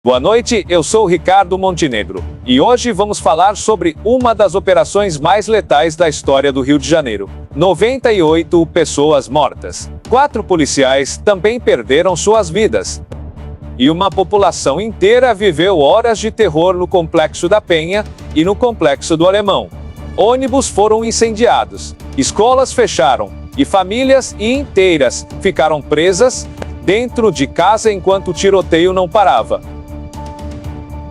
Boa noite, eu sou Ricardo Montenegro, e hoje vamos falar sobre uma das operações mais letais da história do Rio de Janeiro. 98 pessoas mortas. 4 policiais também perderam suas vidas. E uma população inteira viveu horas de terror no Complexo da Penha e no Complexo do Alemão. Ônibus foram incendiados, escolas fecharam, e famílias inteiras ficaram presas dentro de casa enquanto o tiroteio não parava.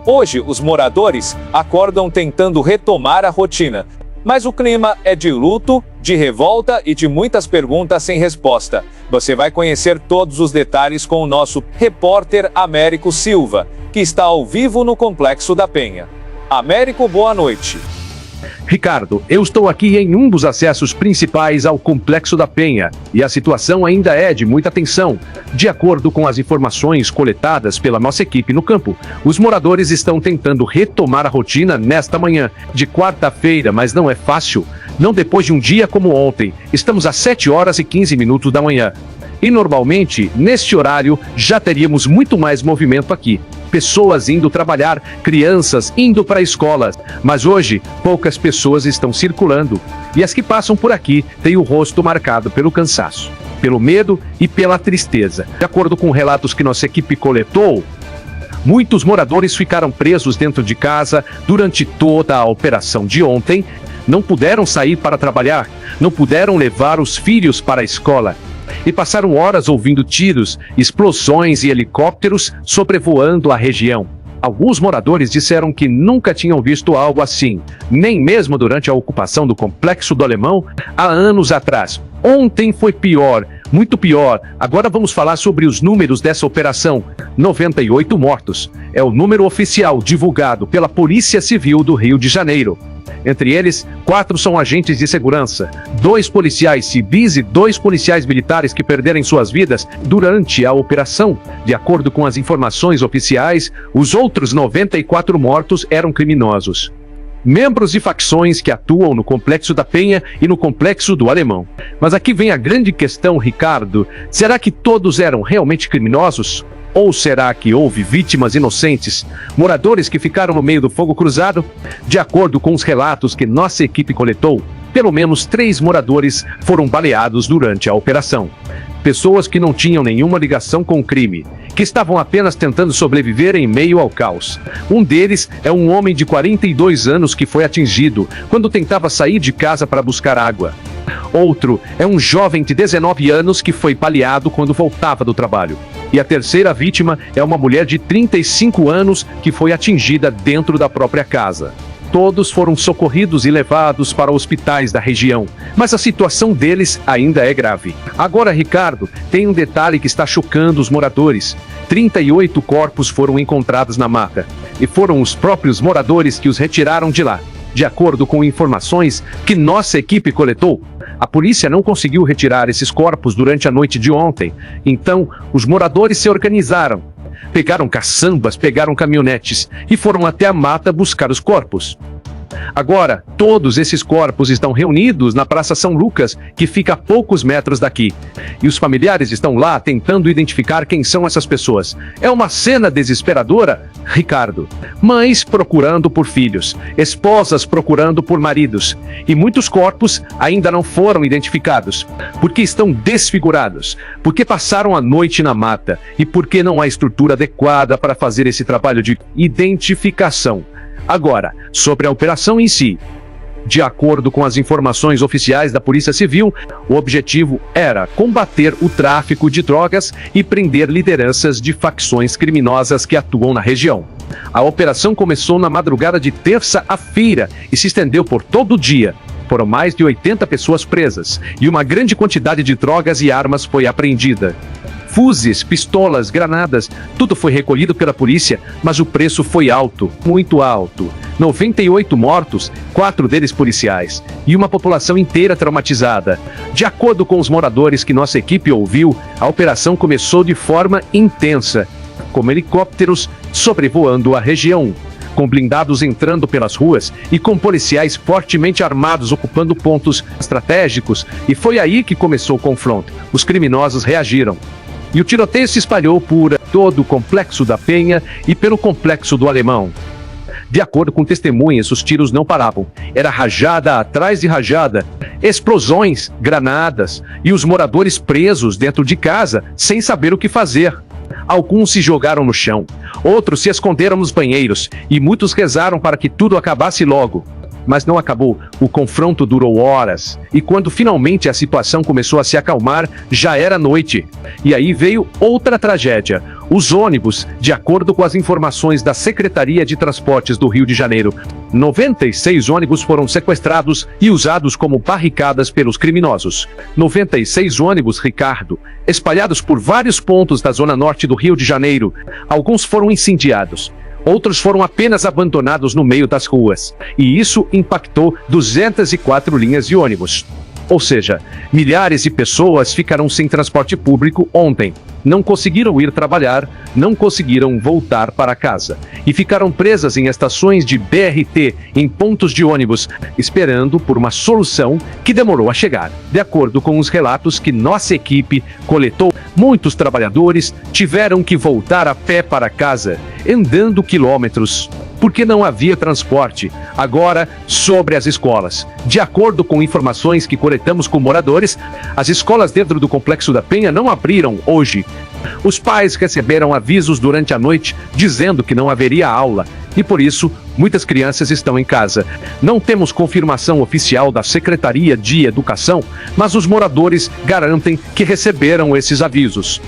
Hoje, os moradores acordam tentando retomar a rotina, mas o clima é de luto, de revolta e de muitas perguntas sem resposta. Você vai conhecer todos os detalhes com o nosso repórter Américo Silva, que está ao vivo no Complexo da Penha. Américo, boa noite. Ricardo, eu estou aqui em um dos acessos principais ao Complexo da Penha, e a situação ainda é de muita tensão. De acordo com as informações coletadas pela nossa equipe no campo, os moradores estão tentando retomar a rotina nesta manhã de quarta-feira, mas não é fácil. Não depois de um dia como ontem. Estamos às 7 horas e 15 minutos da manhã. E normalmente, neste horário, já teríamos muito mais movimento aqui. Pessoas indo trabalhar, crianças indo para a escola. Mas hoje, poucas pessoas estão circulando. E as que passam por aqui têm o rosto marcado pelo cansaço, pelo medo e pela tristeza. De acordo com relatos que nossa equipe coletou, muitos moradores ficaram presos dentro de casa durante toda a operação de ontem. Não puderam sair para trabalhar, não puderam levar os filhos para a escola. E passaram horas ouvindo tiros, explosões e helicópteros sobrevoando a região. Alguns moradores disseram que nunca tinham visto algo assim, nem mesmo durante a ocupação do Complexo do Alemão há anos atrás. Ontem foi pior, muito pior. Agora vamos falar sobre os números dessa operação. 98 mortos. É o número oficial divulgado pela Polícia Civil do Rio de Janeiro. Entre eles, 4 são agentes de segurança, 2 policiais civis e 2 policiais militares que perderam suas vidas durante a operação. De acordo com as informações oficiais, os outros 94 mortos eram criminosos, membros de facções que atuam no Complexo da Penha e no Complexo do Alemão. Mas aqui vem a grande questão, Ricardo. Será que todos eram realmente criminosos? Ou será que houve vítimas inocentes, moradores que ficaram no meio do fogo cruzado? De acordo com os relatos que nossa equipe coletou, pelo menos 3 moradores foram baleados durante a operação. Pessoas que não tinham nenhuma ligação com o crime, que estavam apenas tentando sobreviver em meio ao caos. Um deles é um homem de 42 anos que foi atingido quando tentava sair de casa para buscar água. Outro é um jovem de 19 anos que foi baleado quando voltava do trabalho. E a terceira vítima é uma mulher de 35 anos que foi atingida dentro da própria casa. Todos foram socorridos e levados para hospitais da região, mas a situação deles ainda é grave. Agora, Ricardo, tem um detalhe que está chocando os moradores. 38 corpos foram encontrados na mata, e foram os próprios moradores que os retiraram de lá. De acordo com informações que nossa equipe coletou, a polícia não conseguiu retirar esses corpos durante a noite de ontem. Então, os moradores se organizaram. Pegaram caçambas, pegaram caminhonetes e foram até a mata buscar os corpos. Agora, todos esses corpos estão reunidos na Praça São Lucas, que fica a poucos metros daqui. E os familiares estão lá tentando identificar quem são essas pessoas. É uma cena desesperadora, Ricardo. Mães procurando por filhos, esposas procurando por maridos. E muitos corpos ainda não foram identificados, porque estão desfigurados, porque passaram a noite na mata e porque não há estrutura adequada para fazer esse trabalho de identificação. Agora, sobre a operação em si. De acordo com as informações oficiais da Polícia Civil, o objetivo era combater o tráfico de drogas e prender lideranças de facções criminosas que atuam na região. A operação começou na madrugada de terça-feira e se estendeu por todo o dia. Foram mais de 80 pessoas presas e uma grande quantidade de drogas e armas foi apreendida. Fuzis, pistolas, granadas, tudo foi recolhido pela polícia, mas o preço foi alto, muito alto. 98 mortos, 4 deles policiais, e uma população inteira traumatizada. De acordo com os moradores que nossa equipe ouviu, a operação começou de forma intensa, com helicópteros sobrevoando a região, com blindados entrando pelas ruas e com policiais fortemente armados ocupando pontos estratégicos, e foi aí que começou o confronto. Os criminosos reagiram. E o tiroteio se espalhou por todo o Complexo da Penha e pelo Complexo do Alemão. De acordo com testemunhas, os tiros não paravam. Era rajada atrás de rajada, explosões, granadas e os moradores presos dentro de casa sem saber o que fazer. Alguns se jogaram no chão, outros se esconderam nos banheiros e muitos rezaram para que tudo acabasse logo. Mas não acabou. O confronto durou horas. E quando finalmente a situação começou a se acalmar, já era noite. E aí veio outra tragédia. Os ônibus, de acordo com as informações da Secretaria de Transportes do Rio de Janeiro, 96 ônibus foram sequestrados e usados como barricadas pelos criminosos. 96 ônibus, Ricardo, espalhados por vários pontos da zona norte do Rio de Janeiro. Alguns foram incendiados. Outros foram apenas abandonados no meio das ruas, e isso impactou 204 linhas de ônibus. Ou seja, milhares de pessoas ficaram sem transporte público ontem. Não conseguiram ir trabalhar, não conseguiram voltar para casa. E ficaram presas em estações de BRT, em pontos de ônibus, esperando por uma solução que demorou a chegar. De acordo com os relatos que nossa equipe coletou, muitos trabalhadores tiveram que voltar a pé para casa, andando quilômetros, porque não havia transporte. Agora, sobre as escolas. De acordo com informações que coletamos com moradores, as escolas dentro do Complexo da Penha não abriram hoje. Os pais receberam avisos durante a noite dizendo que não haveria aula e, por isso, muitas crianças estão em casa. Não temos confirmação oficial da Secretaria de Educação, mas os moradores garantem que receberam esses avisos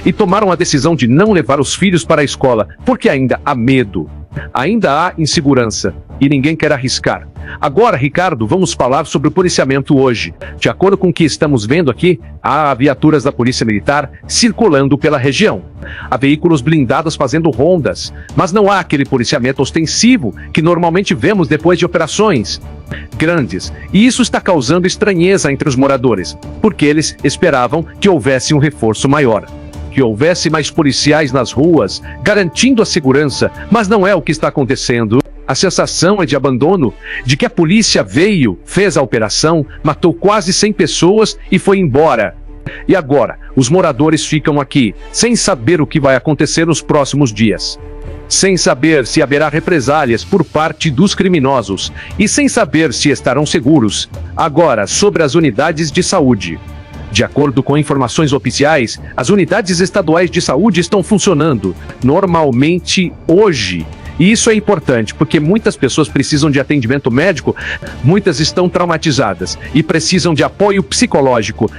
e tomaram a decisão de não levar os filhos para a escola, porque ainda há medo, ainda há insegurança e ninguém quer arriscar. Agora, Ricardo, vamos falar sobre o policiamento hoje. De acordo com o que estamos vendo aqui, há viaturas da Polícia Militar circulando pela região. Há veículos blindados fazendo rondas, mas não há aquele policiamento ostensivo que normalmente vemos depois de operações grandes. E isso está causando estranheza entre os moradores, porque eles esperavam que houvesse um reforço maior, que houvesse mais policiais nas ruas, garantindo a segurança, mas não é o que está acontecendo. A sensação é de abandono, de que a polícia veio, fez a operação, matou quase 100 pessoas e foi embora. E agora, os moradores ficam aqui, sem saber o que vai acontecer nos próximos dias. Sem saber se haverá represálias por parte dos criminosos e sem saber se estarão seguros. Agora, sobre as unidades de saúde. De acordo com informações oficiais, as unidades estaduais de saúde estão funcionando normalmente hoje. E isso é importante, porque muitas pessoas precisam de atendimento médico, muitas estão traumatizadas e precisam de apoio psicológico.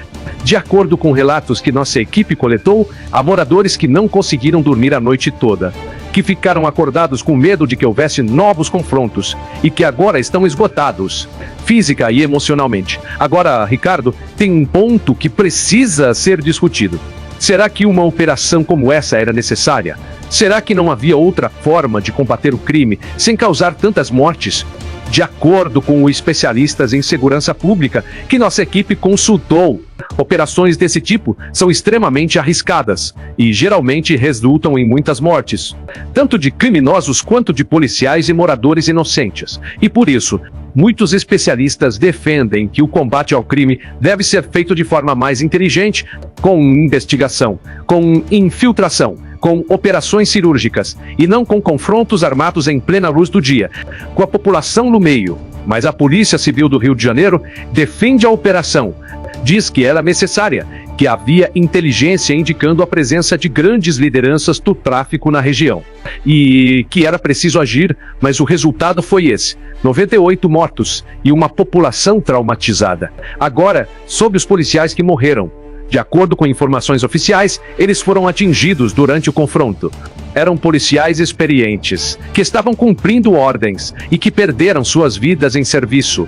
De acordo com relatos que nossa equipe coletou, há moradores que não conseguiram dormir a noite toda, que ficaram acordados com medo de que houvesse novos confrontos e que agora estão esgotados, física e emocionalmente. Agora, Ricardo, tem um ponto que precisa ser discutido. Será que uma operação como essa era necessária? Será que não havia outra forma de combater o crime sem causar tantas mortes? De acordo com os especialistas em segurança pública que nossa equipe consultou, operações desse tipo são extremamente arriscadas e geralmente resultam em muitas mortes, tanto de criminosos quanto de policiais e moradores inocentes. E por isso, muitos especialistas defendem que o combate ao crime deve ser feito de forma mais inteligente, com investigação, com infiltração, com operações cirúrgicas e não com confrontos armados em plena luz do dia, com a população no meio. Mas a Polícia Civil do Rio de Janeiro defende a operação, diz que ela é necessária, que havia inteligência indicando a presença de grandes lideranças do tráfico na região e que era preciso agir, mas o resultado foi esse: 98 mortos e uma população traumatizada. Agora, sobre os policiais que morreram. De acordo com informações oficiais, eles foram atingidos durante o confronto. Eram policiais experientes, que estavam cumprindo ordens e que perderam suas vidas em serviço.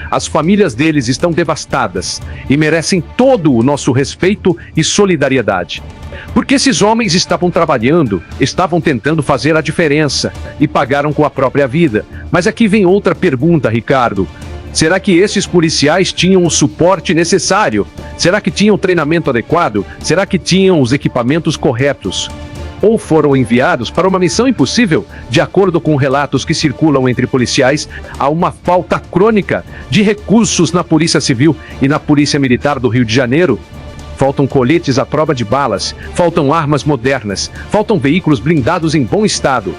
As famílias deles estão devastadas e merecem todo o nosso respeito e solidariedade. Porque esses homens estavam trabalhando, estavam tentando fazer a diferença e pagaram com a própria vida. Mas aqui vem outra pergunta, Ricardo. Será que esses policiais tinham o suporte necessário? Será que tinham o treinamento adequado? Será que tinham os equipamentos corretos? Ou foram enviados para uma missão impossível? De acordo com relatos que circulam entre policiais, há uma falta crônica de recursos na Polícia Civil e na Polícia Militar do Rio de Janeiro. faltam coletes à prova de balas, faltam armas modernas, faltam veículos blindados em bom estado.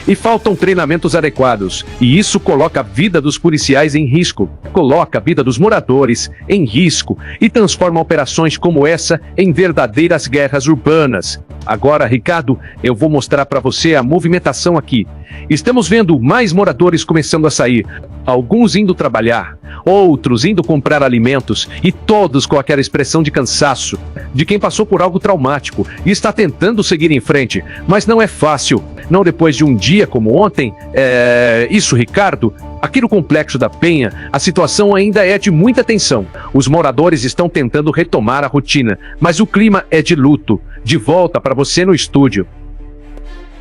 E faltam treinamentos adequados, e isso coloca a vida dos policiais em risco, coloca a vida dos moradores em risco e transforma operações como essa em verdadeiras guerras urbanas. Agora, Ricardo, eu vou mostrar para você a movimentação aqui. Estamos vendo mais moradores começando a sair, alguns indo trabalhar, outros indo comprar alimentos e todos com aquela expressão de cansaço, de quem passou por algo traumático e está tentando seguir em frente, mas não é fácil, não depois de um dia como ontem. Isso, Ricardo, aqui no Complexo da Penha, a situação ainda é de muita tensão. Os moradores estão tentando retomar a rotina, mas o clima é de luto. De volta para você no estúdio.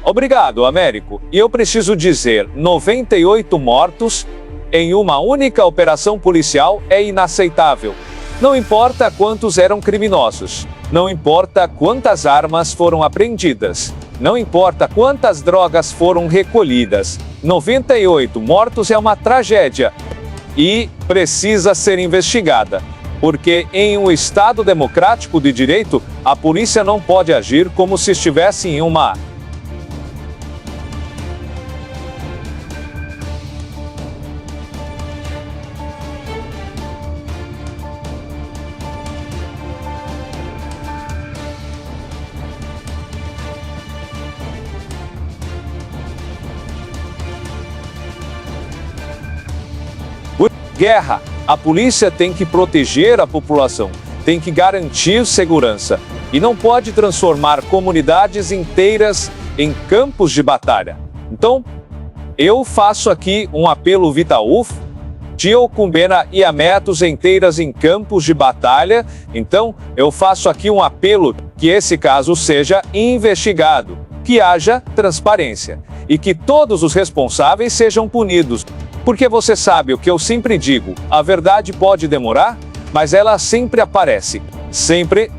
Obrigado, Américo. E eu preciso dizer, 98 mortos em uma única operação policial é inaceitável. Não importa quantos eram criminosos, não importa quantas armas foram apreendidas, não importa quantas drogas foram recolhidas, 98 mortos é uma tragédia e precisa ser investigada. Porque em um Estado democrático de direito, a polícia não pode agir como se estivesse em uma guerra. A polícia tem que proteger a população, tem que garantir segurança e não pode transformar comunidades inteiras em campos de batalha. Então, eu faço aqui um apelo Vitaúf, Tiocumbena e Ametos inteiras em campos de batalha. Então, eu faço aqui um apelo que esse caso seja investigado, que haja transparência e que todos os responsáveis sejam punidos. Porque você sabe o que eu sempre digo, a verdade pode demorar, mas ela sempre aparece. Sempre.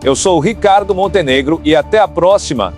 Eu sou o Ricardo Montenegro e até a próxima.